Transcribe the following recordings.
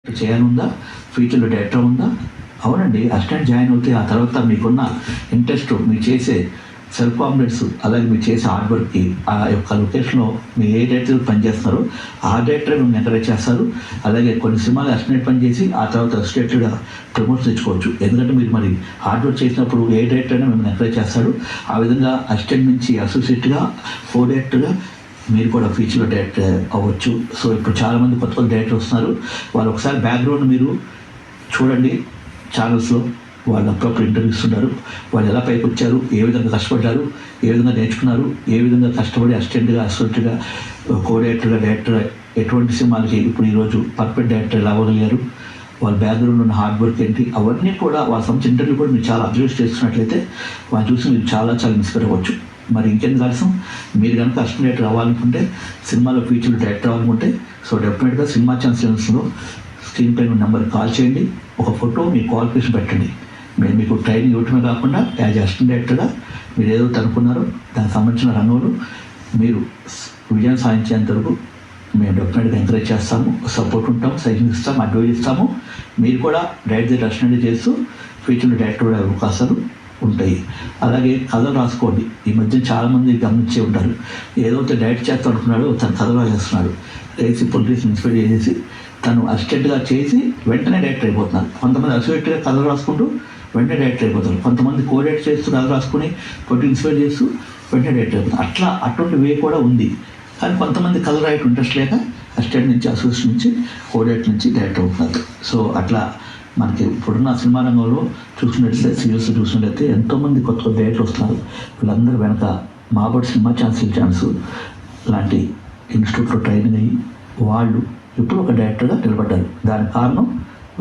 చేయాలనుందా? ఫ్యూచర్‌లో డైరెక్టర్ ఉందా? అవునండి. అసిస్టెంట్ జాయిన్ అవుతే ఆ తర్వాత మీకున్న ఇంట్రెస్ట్, మీరు చేసే సెల్ఫ్ కాన్ఫిడెన్స్, అలాగే మీరు చేసే హార్డ్ వర్క్‌కి ఆ యొక్క లొకేషన్‌లో మీరు ఏ డైరెక్టర్ పనిచేస్తున్నారో ఆ డైరెక్టర్ మిమ్మల్ని ఎంకరేజ్ చేస్తారు. అలాగే కొన్ని సినిమాలు అసిస్టెంట్ పని చేసి ఆ తర్వాత అసిస్టెంట్‌గా ప్రమోషన్ తెచ్చుకోవచ్చు. ఎందుకంటే మీరు మరి హార్డ్ వర్క్ చేసినప్పుడు ఏ డైరెక్టర్ అయినా మిమ్మల్ని ఎంకరేజ్ చేస్తాడు. ఆ విధంగా అసిస్టెంట్ నుంచి అసోసియేట్‌గా, కో డైరెక్టర్‌గా మీరు కూడా ఫ్యూచర్‌లో డైరెక్టర్ అవ్వచ్చు. సో ఇప్పుడు చాలామంది కొత్త కొత్త డైరెక్టర్ వస్తున్నారు. వాళ్ళు ఒకసారి బ్యాక్‌గ్రౌండ్ మీరు చూడండి ఛానల్స్‌లో. వాళ్ళు అప్పుడప్పుడు ఇంటర్వ్యూస్ ఇస్తున్నారు. వాళ్ళు ఎలా పైకొచ్చారు, ఏ విధంగా కష్టపడ్డారు, ఏ విధంగా నేర్చుకున్నారు, ఏ విధంగా కష్టపడి అసిస్టెంట్‌గా, అసోసియేట్‌గా, కో డైరెక్టర్‌గా, డైరెక్టర్‌గా ఎటువంటి సినిమాలకి ఇప్పుడు ఈరోజు పర్ఫెక్ట్ డైరెక్టర్ ఎలా అవ్వగలిగారు, వాళ్ళ బ్యాక్‌గ్రౌండ్‌లో ఉన్న హార్డ్ వర్క్ ఏంటి, అవన్నీ కూడా వాళ్ళ సంబంధించిన ఇంటర్వ్యూ కూడా మీరు చాలా అబ్జర్వ్ చేస్తున్నట్లయితే వాళ్ళని చూసి మీరు చాలా చాలా ఇన్స్పైర్ అవ్వచ్చు. మరి ఇంకెందుకు ఆలస్యం, మీరు కనుక అసిస్టెంట్ డైరెక్టర్ అవ్వాలనుకుంటే, సినిమాలో ఫ్యూచర్‌లో డైరెక్టర్ అవ్వాలనుకుంటే సో డెఫినెట్‌గా సినిమా ఛాన్సెస్‌లో స్క్రీన్ పైన నెంబర్కి కాల్ చేయండి. ఒక ఫోటో మీ క్వాలిఫికేషన్ పెట్టండి. మేము మీకు ట్రైనింగ్ ఇవ్వటమే కాకుండా యాజ్ అసిస్టెంట్ డైరెక్టర్గా మీరు ఏదైతే అనుకున్నారో దానికి సంబంధించిన రంగంలో మీరు విజయం సాధించేంత వరకు మేము డెఫినెట్గా ఎంకరేజ్ చేస్తాము, సపోర్ట్ ఉంటాము, సజెషన్ ఇస్తాము, అడ్వైజ్ ఇస్తాము. మీరు కూడా డైరెక్టర్ అసిస్టెంట్ చేస్తూ ఫ్యూచర్లో డైరెక్టర్ అయ్యే అవకాశాలు ఉంటాయి. అలాగే కథలు రాసుకోండి. ఈ మధ్య చాలామంది గమనించే ఉంటారు. ఏదైతే డైరెక్ట్ చేస్తాం అనుకున్నాడో తను కథలు రాసేస్తున్నాడు. రేసి పొలిటీస్ ఇన్స్పైర్ చేసేసి తను అసిస్టెంట్గా చేసి వెంటనే డైరెక్టర్ అయిపోతున్నారు. కొంతమంది అసోసియేట్గా కథలు రాసుకుంటూ వెంటనే డైరెక్టర్ అయిపోతారు. కొంతమంది కో డైరెక్ట్ చేస్తూ కథలు రాసుకుని పొలిటీ ఇన్స్పైర్ చేస్తూ వెంటనే డైరెక్టర్ అయిపోతారు. అట్లా అటువంటి వే కూడా ఉంది. కానీ కొంతమంది కథలు రాయటం ఇంట్రెస్ట్ లేక అసిస్టెంట్ నుంచి, అసోసియేట్ నుంచి, కో డైరెక్టర్ నుంచి డైరెక్టర్ అవుతున్నారు. సో అట్లా మనకి ఇప్పుడున్న సినిమా రంగంలో చూసినట్లయితే, సీరియల్స్ చూసినట్లయితే ఎంతోమంది కొత్త కొత్త డైరెక్టర్లు వస్తున్నారు. వీళ్ళందరూ వెనక మాబర్ట్ సినిమా ఛాన్స్ లాంటి ఇన్స్టిట్యూట్లో ట్రైనింగ్ అయ్యి వాళ్ళు ఇప్పుడు ఒక డైరెక్టర్గా నిలబడ్డారు. దానికి కారణం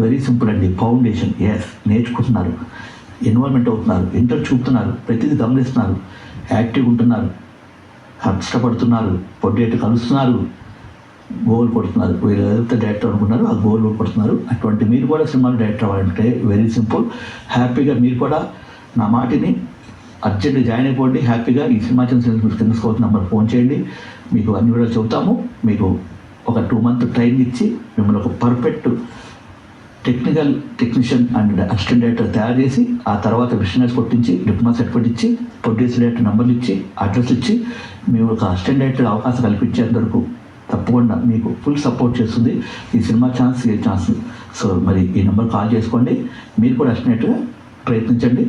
వెరీ సింపుల్ అండి. ఫౌండేషన్. నేర్చుకుంటున్నారు, ఇన్వాల్వ్మెంట్ అవుతున్నారు, ఇంటర్ చూపుతున్నారు, ప్రతిదీ గమనిస్తున్నారు, యాక్టివ్గా ఉంటున్నారు, కష్టపడుతున్నారు, పొడ్డేటు కలుస్తున్నారు, గోల్ కొడుతున్నారు. వీళ్ళు ఏదైతే డైరెక్టర్ అనుకున్నారో ఆ గోల్ కొడుతున్నారు. అటువంటి మీరు కూడా సినిమాలు డైరెక్టర్ అవ్వాలంటే వెరీ సింపుల్. హ్యాపీగా మీరు కూడా నా మాటిని అర్జెంట్గా జాయిన్ అయిపోండి. హ్యాపీగా ఈ సినిమా ఛాన్స్ తెలుసుకోవాల్సిన నెంబర్ ఫోన్ చేయండి. మీకు అన్ని కూడా చెబుతాము. మీకు ఒక 2 మంత్ ట్రైనింగ్ ఇచ్చి మిమ్మల్ని ఒక perfect technician and assistant director తయారు చేసి ఆ తర్వాత బిజినెస్ కొట్టించి డిప్లొమా సర్టిఫికేట్ ఇచ్చి ప్రొడ్యూసర్ డైరెక్టర్ నెంబర్లు ఇచ్చి అడ్రస్ ఇచ్చి మేము ఒక అసిస్టెంట్ డైరెక్టర్ అవకాశం కల్పించేంత వరకు తప్పకుండా మీకు ఫుల్ సపోర్ట్ చేస్తుంది ఈ సినిమా ఛాన్స్. సో మరి ఈ నెంబర్ కాల్ చేసుకోండి. మీరు కూడా అసిస్టెంట్ డైరెక్టర్గా ప్రయత్నించండి.